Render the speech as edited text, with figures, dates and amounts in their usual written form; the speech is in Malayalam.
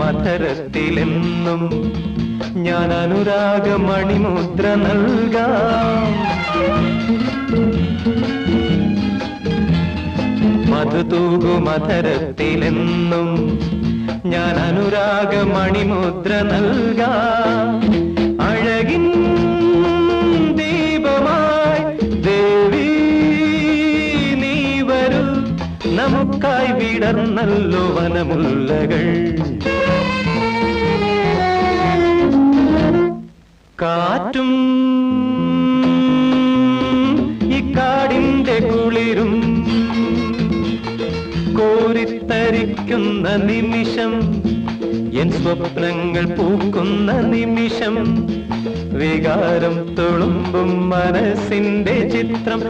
മധുരത്തിലെന്നും ഞാൻ അനുരാഗമണിമുദ്ര നൽകാം. മധുതൂകു മധുരത്തിലെന്നും ഞാൻ അനുരാഗമണിമുദ്ര നൽകാം. അഴകിൻ ദീപമായി ദേവി നീ വരൂ, നമുക്കായി വിടർന്നല്ലോ വനമുല്ലകൾ. കാറ്റും ഈ കാടിന്റെ കുളിരും കോരിത്തരിക്കുന്ന നിമിഷം, എൻ സ്വപ്നങ്ങൾ പൂക്കുന്ന നിമിഷം, വികാരം തുളുമ്പും മനസ്സിന്റെ ചിത്രം